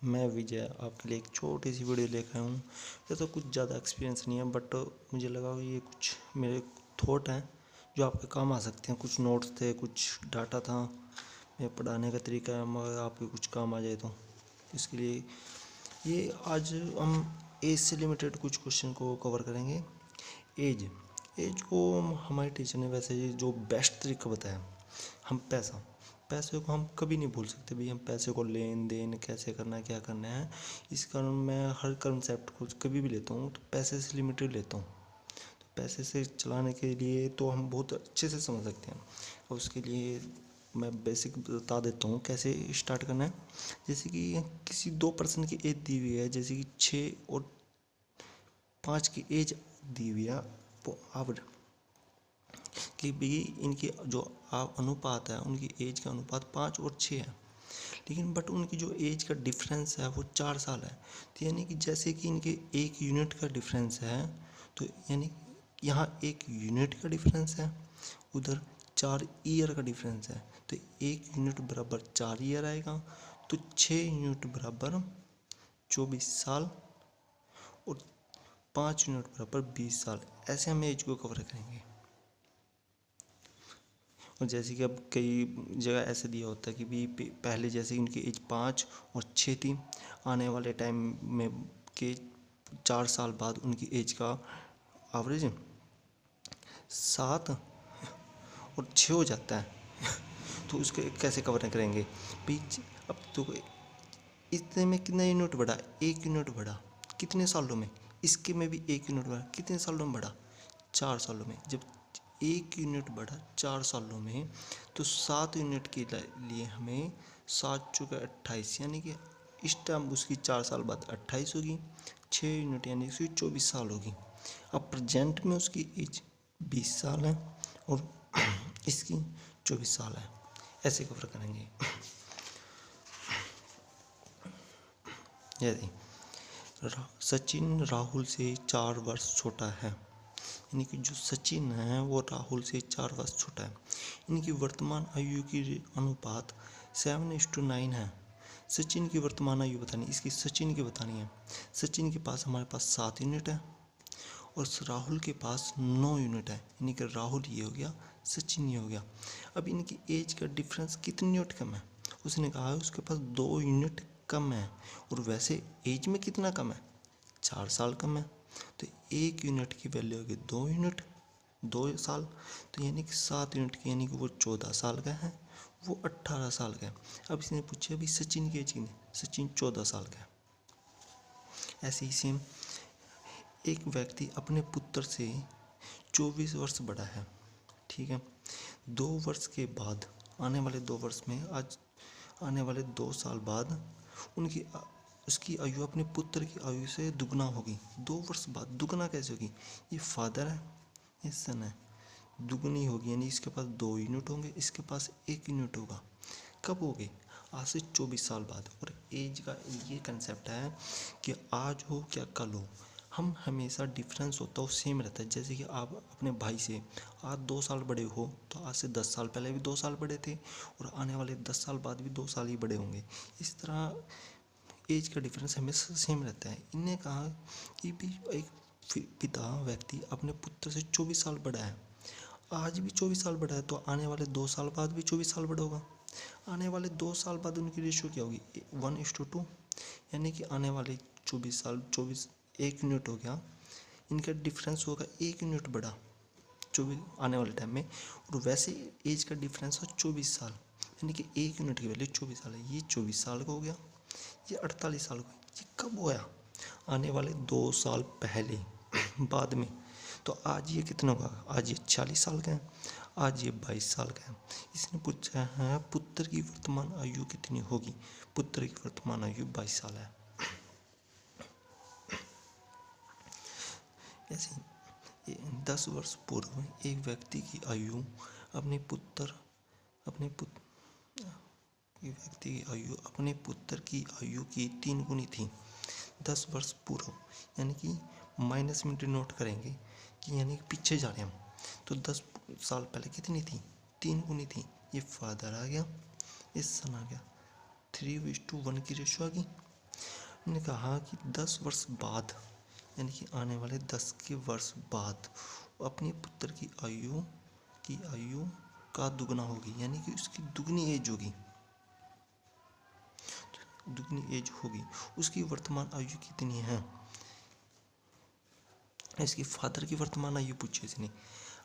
मैं विजय आपके लिए एक छोटी सी वीडियो लेकर आया हूँ। ये तो कुछ ज़्यादा एक्सपीरियंस नहीं है, बट मुझे लगा ये कुछ मेरे थॉट हैं जो आपके काम आ सकते हैं। कुछ नोट्स थे, कुछ डाटा था, मेरे पढ़ाने का तरीका है, मगर आपके कुछ काम आ जाए तो इसके लिए ये आज हम एज से रिलेटेड कुछ क्वेश्चन को कवर करेंगे। एज एज को हमारे टीचर ने वैसे जो बेस्ट तरीका बताया, हम पैसे को हम कभी नहीं भूल सकते भाई। हम पैसे को लेन देन कैसे करना है, क्या करना है, इस कारण मैं हर कंसेप्ट को कभी भी लेता हूँ तो पैसे से लिमिटेड लेता हूँ। तो पैसे से चलाने के लिए तो हम बहुत अच्छे से समझ सकते हैं, और उसके लिए मैं बेसिक बता देता हूँ कैसे स्टार्ट करना है। जैसे कि किसी दो पर्सन की एज दी हुई है, जैसे कि 6 और 5 की एज दी हुई है। अब कि भी इनकी जो अनुपात है, उनकी एज का अनुपात 5 और 6 है, लेकिन बट उनकी जो एज का डिफरेंस है वो 4 साल है। तो यानी कि जैसे कि इनके 1 यूनिट का डिफरेंस है, तो यानी यहाँ 1 यूनिट का डिफरेंस है, उधर 4 ईयर का डिफरेंस है। तो 1 यूनिट बराबर 4 ईयर आएगा, तो 6 यूनिट बराबर 24 साल, और 5 यूनिट बराबर 20 साल। ऐसे हम एज को कवर करेंगे। और जैसे कि अब कई जगह ऐसे दिया होता है कि भी पहले जैसे उनकी एज 5 और 6 थी, आने वाले टाइम में के 4 साल बाद उनकी एज का एवरेज 7 और 6 हो जाता है। तो उसके कैसे कवर करेंगे बीच। अब तो इतने में कितना यूनिट बढ़ा, 1 यूनिट बढ़ा कितने सालों में, इसके में भी 1 यूनिट बढ़ा कितने सालों में बढ़ा, 4 सालों में। जब 1 यूनिट बढ़ा 4 सालों में, तो 7 यूनिट के लिए हमें 7 × 28, यानी कि इस टाइम उसकी 4 साल बाद 28 होगी। 6 यूनिट यानी उसकी 24 साल होगी। अब प्रेजेंट में उसकी एज 20 साल है और इसकी 24 साल है। ऐसे कवर करेंगे। यदि सचिन राहुल से 4 वर्ष छोटा है, यानी कि जो सचिन है वो राहुल से 4 वर्ष छोटा है, इनकी वर्तमान आयु की अनुपात 7:9 है। सचिन की वर्तमान आयु बतानी, इसकी सचिन की बतानी है। सचिन के पास हमारे पास 7 यूनिट है और राहुल के पास 9 यूनिट है, यानी कि राहुल ये हो गया, सचिन ये हो गया। अब इनकी एज का डिफरेंस कितनी यूनिट कम है, उसने कहा है उसके पास 2 यूनिट कम है, और वैसे एज में कितना कम है, 4 साल कम है। तो 1 यूनिट की वैल्यू होगी 2 यूनिट, 2 साल। तो यानी कि 7 यूनिट की, यानी कि वो 14 साल का है, वो 18 साल का है। अब इसने पूछा अभी सचिन की एज कितनी, सचिन 14 साल का है। ऐसे ही सेम एक व्यक्ति अपने पुत्र से 24 वर्ष बड़ा है, ठीक है। 2 वर्ष के बाद, आने वाले 2 वर्ष में, आज आने वाले 2 साल बाद उनकी उसकी आयु अपने पुत्र की आयु से दुगना होगी। 2 वर्ष बाद दुगना कैसे होगी, ये फादर है, ये सन है, दुगनी होगी, यानी इसके पास 2 यूनिट होंगे, इसके पास 1 यूनिट होगा। कब होगी, आज से 24 साल बाद। और एज का ये कंसेप्ट है कि आज हो क्या कल हो, हम हमेशा डिफरेंस होता है वो सेम रहता है। जैसे कि आप अपने भाई से आज 2 साल बड़े हो, तो आज से 10 साल पहले भी 2 साल बड़े थे, और आने वाले 10 साल बाद भी 2 साल ही बड़े होंगे। इस तरह एज का डिफरेंस हमेशा सेम रहता है। इन्हें कहा कि भी एक पिता व्यक्ति अपने पुत्र से 24 साल बड़ा है, आज भी 24 साल बड़ा है, तो आने वाले 2 साल बाद भी 24 साल बड़ा होगा। आने वाले 2 साल बाद उनकी रेशियो क्या होगी, 1:2, यानी कि आने वाले 24 साल 24, 1 यूनिट हो गया, इनका डिफरेंस होगा 1 यूनिट बड़ा 24 आने वाले टाइम में। और वैसे एज का डिफरेंस है 24 साल, यानी कि 1 यूनिट की वैल्यू 24 साल है। ये 24 साल का हो गया, ये 48 साल का। ये कब होया, आने वाले 2 साल पहले बाद में। तो आज ये कितना होगा, आज ये 40 साल का है, आज ये 22 साल का है। इसने पूछा है पुत्र की वर्तमान आयु कितनी होगी, पुत्र की वर्तमान आयु 22 साल है। ऐसे 10 वर्ष पूर्व एक व्यक्ति की आयु अपने पुत्र की आयु की 3 गुनी थी। 10 वर्ष पूर्व, यानी कि माइनस में डिनोट करेंगे कि यानी कि पीछे जा रहे हैं हम, तो 10 साल पहले कितनी थी, 3 गुनी थी। ये फादर आ गया, ये सन आ गया, 3:1 की रेशो आ गई। उन्होंने कहा कि 10 वर्ष बाद, यानी कि आने वाले 10 के वर्ष बाद वो अपने पुत्र की आयु का दुगना होगी, यानी कि उसकी दुगनी एज होगी, दुगनी एज होगी। उसकी वर्तमान आयु कितनी है, इसकी फादर की वर्तमान आयु पूछी इसने।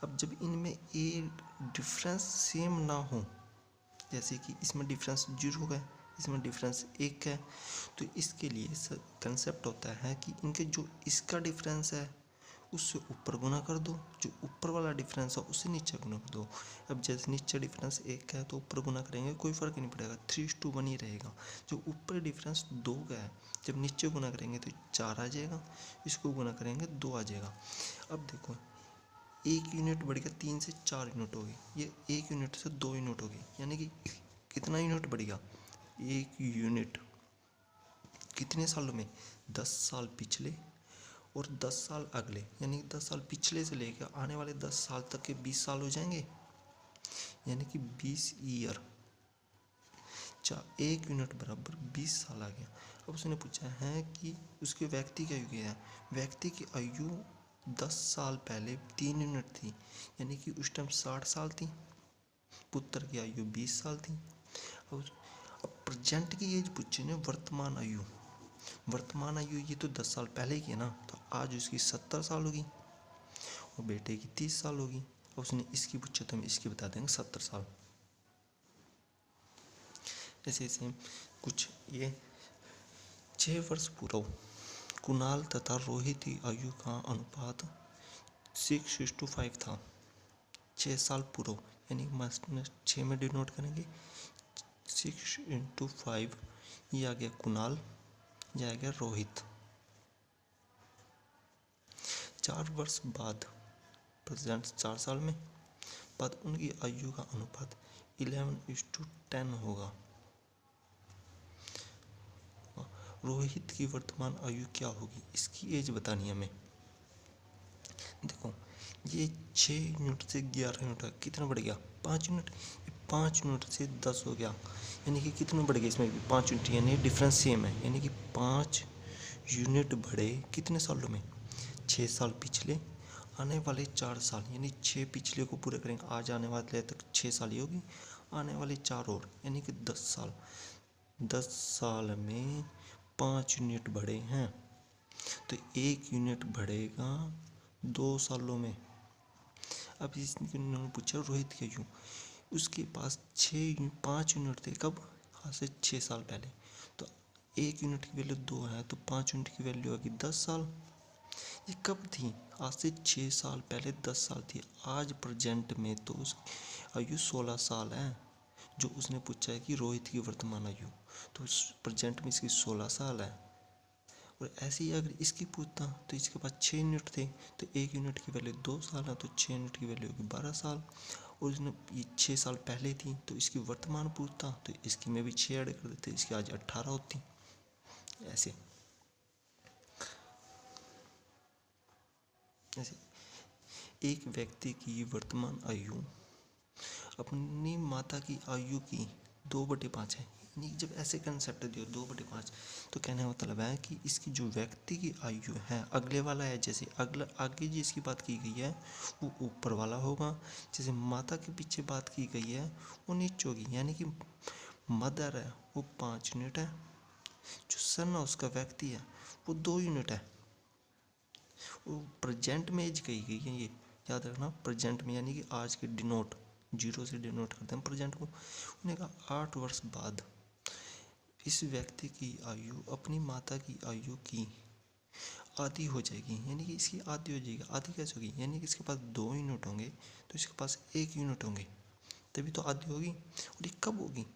अब जब इनमें एक डिफरेंस सेम ना हो, जैसे कि इसमें डिफरेंस 0 है, इसमें डिफरेंस 1 है, तो इसके लिए कंसेप्ट होता है कि इनके जो इसका डिफरेंस है उससे ऊपर गुना कर दो, जो ऊपर वाला डिफरेंस है उससे नीचे गुना कर दो। अब जैसे नीचे डिफरेंस 1 है तो ऊपर गुना करेंगे कोई फ़र्क नहीं पड़ेगा, 3:1 ही रहेगा। जो ऊपर डिफरेंस 2 का है, जब नीचे गुना करेंगे तो 4 आ जाएगा, इसको गुना करेंगे 2 आ जाएगा। अब देखो 1 यूनिट बढ़ गया, 3 से 4 यूनिट हो गई, ये 1 यूनिट से 2 यूनिट हो गई, यानी कि कितना यूनिट बढ़ेगा, 1 यूनिट कितने सालों में, 10 साल पिछले और 10 साल अगले, यानी 10 साल पिछले से लेकर आने वाले 10 साल तक के 20 साल हो जाएंगे, यानी कि 20 ईयर। 1 यूनिट बराबर 20 साल आ गया। अब उसने पूछा है कि उसके व्यक्ति की आयु क्या है, व्यक्ति की आयु 10 साल पहले 3 यूनिट थी, यानी कि उस टाइम 60 साल थी, पुत्र की आयु 20 साल थी। अब प्रेजेंट की एज पूछी ने, वर्तमान आयु, वर्तमान आयु ये तो 10 साल पहले की है ना, तो आज उसकी 70 साल होगी और बेटे की 30 साल होगी। और उसने इसकी पूछा तो हम इसकी बता देंगे 70 साल। ऐसे ऐसे कुछ ये 6 वर्ष पूर्व कुणाल तथा रोहित की आयु का अनुपात 6:5 था। 6 साल पूर्व, यानी 6 में डिनोट करेंगे, 6:5, ये आ गया कुणाल, ये आ गया रोहित। 4 वर्ष बाद, प्रेजेंट 4 साल में बाद, उनकी आयु का अनुपात 11:10 होगा। रोहित की वर्तमान आयु क्या होगी, इसकी एज बतानी है हमें। देखो ये 6 यूनिट से 11 यूनिट कितना बढ़ गया, 5 यूनिट, 5 यूनिट से 10 हो गया, यानी कि कितना बढ़ गया, इसमें भी 5 यूनिट, यानी डिफरेंस सेम है, यानी कि 5 यूनिट बढ़े कितने सालों में, 6 साल पिछले, आने वाले 4 साल, यानी 6 पिछले को पूरे करेंगे, आज आने वाले तक 6 साल ही होगी, आने वाले 4 और, यानी कि 10 साल। 10 साल में 5 यूनिट बढ़े हैं, तो 1 यूनिट बढ़ेगा 2 सालों में। अब इसने पूछा रोहित की आयु, उसके पास 5 यूनिट थे, कब, आज से 6 साल पहले, तो 1 यूनिट की वैल्यू 2 है, तो 5 यूनिट की वैल्यू होगी 10 साल। ये कब थी, आज से 6 साल पहले 10 साल थी, आज प्रेजेंट में तो उसकी आयु 16 साल है। जो उसने पूछा है कि रोहित की वर्तमान आयु, तो प्रेजेंट में इसकी 16 साल है। और ऐसे ही अगर इसकी पूछता तो इसके पास 6 यूनिट थे, तो 1 यूनिट की वैल्यू 2 साल है, तो 6 यूनिट की वैल्यू होगी 12 साल। और इसने ये 6 साल पहले थी, तो इसकी वर्तमान पूछता तो इसकी में भी 6 ऐड कर देते, इसकी आज 18 होती। ऐसे ऐसे एक व्यक्ति की वर्तमान आयु अपनी माता की आयु की 2/5 है, यानी जब ऐसे कंसेप्ट दियो 2/5, तो कहने का मतलब है कि इसकी जो व्यक्ति की आयु है, अगले वाला है, जैसे अगला आगे जी इसकी बात की गई है वो ऊपर वाला होगा, जैसे माता के पीछे बात की गई है वो नीचे होगी, यानी कि मदर है वो 5 यूनिट है, जो सन है उसका व्यक्ति है वो 2 यूनिट है। वो प्रेजेंट में एज कही गई है, ये याद रखना, प्रेजेंट में, यानी कि आज के डिनोट 0 से डिनोट करते हैं प्रेजेंट को। उन्हें कहा 8 वर्ष बाद इस व्यक्ति की आयु अपनी माता की आयु की आधी हो जाएगी, यानी कि इसकी आधी हो जाएगी। आधी कैसे होगी, यानी कि इसके पास 2 यूनिट होंगे तो इसके पास 1 यूनिट होंगे, तभी तो आधी होगी। और ये कब होगी,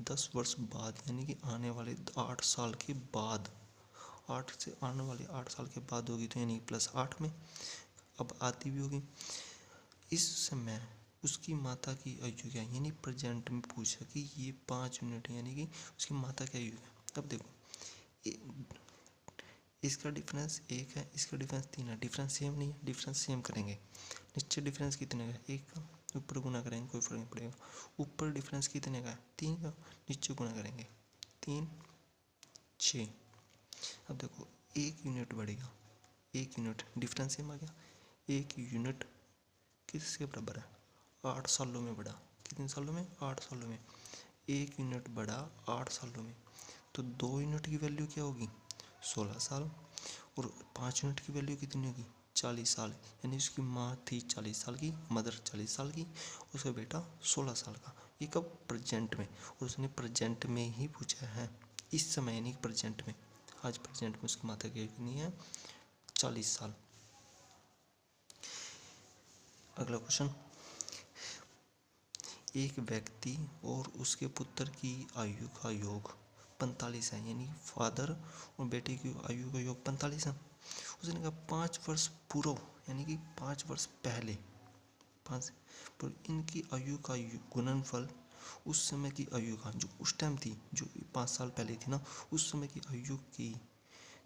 10 वर्ष बाद, यानी कि आने वाले 8 साल के बाद, 8 से आने वाले 8 साल के बाद होगी, तो यानी +8 में अब आती भी होगी। इस समय उसकी माता की आयु क्या है, यानी प्रेजेंट में पूछा कि ये 5 यूनिट है, यानी कि उसकी माता की आयु है। अब देखो इसका डिफरेंस 1 है, इसका डिफरेंस 3 है, डिफरेंस सेम नहीं है, डिफरेंस सेम करेंगे। नीचे डिफरेंस कितने का, 1 का, ऊपर गुना करेंगे कोई फर्क नहीं पड़ेगा। ऊपर डिफरेंस कितने का है, 3 का, नीचे गुना करेंगे 3 6, अब देखो 1 यूनिट बढ़ेगा, 1 यूनिट डिफरेंस सेम आ गया। 1 यूनिट किसके बराबर है? 8 सालों में बढ़ा। कितने सालों में? 8 सालों में। 1 यूनिट बढ़ा 8 सालों में, तो 2 यूनिट की वैल्यू क्या होगी? 16 साल। और 5 यूनिट की वैल्यू कितनी होगी? 40 साल। यानी उसकी माँ थी 40 साल की, मदर 40 साल की, उसका बेटा 16 साल का। ये कब? प्रेजेंट में। और उसने प्रेजेंट में ही पूछा है, इस समय यानी प्रेजेंट में। आज प्रेजेंट में उसकी माता की कितनी है? 40 साल। अगला क्वेश्चन, एक व्यक्ति और उसके पुत्र की आयु का योग 45 है, यानी फादर और बेटे की आयु का योग 45 है। उसने कहा 5 वर्ष पूर्व, यानी कि 5 वर्ष पहले, 5 पर इनकी आयु का गुणनफल उस समय की आयु का, जो उस टाइम थी, जो 5 साल पहले थी ना, उस समय की आयु की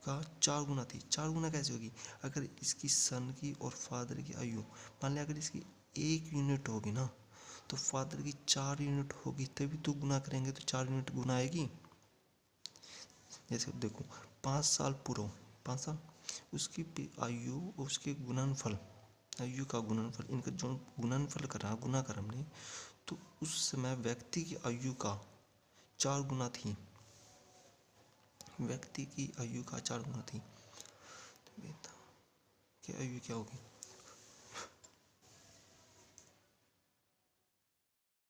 का 4 गुना थी। 4 गुना कैसे होगी? अगर इसकी सन की और फादर की आयु, मान लिया अगर इसकी 1 यूनिट होगी ना, तो फादर की 4 यूनिट होगी, तभी तो गुना करेंगे तो 4 यूनिट गुना आएगी। जैसे देखो 5 साल पूर्व, 5 साल, उसकी आयु, उसके गुणनफल, आयु का गुणनफल, इनका जो गुणनफल करा, गुना कर हमने, तो उस समय व्यक्ति की आयु का 4 गुना थी। व्यक्ति की आयु का 4 गुना थी, तो की आयु क्या होगी?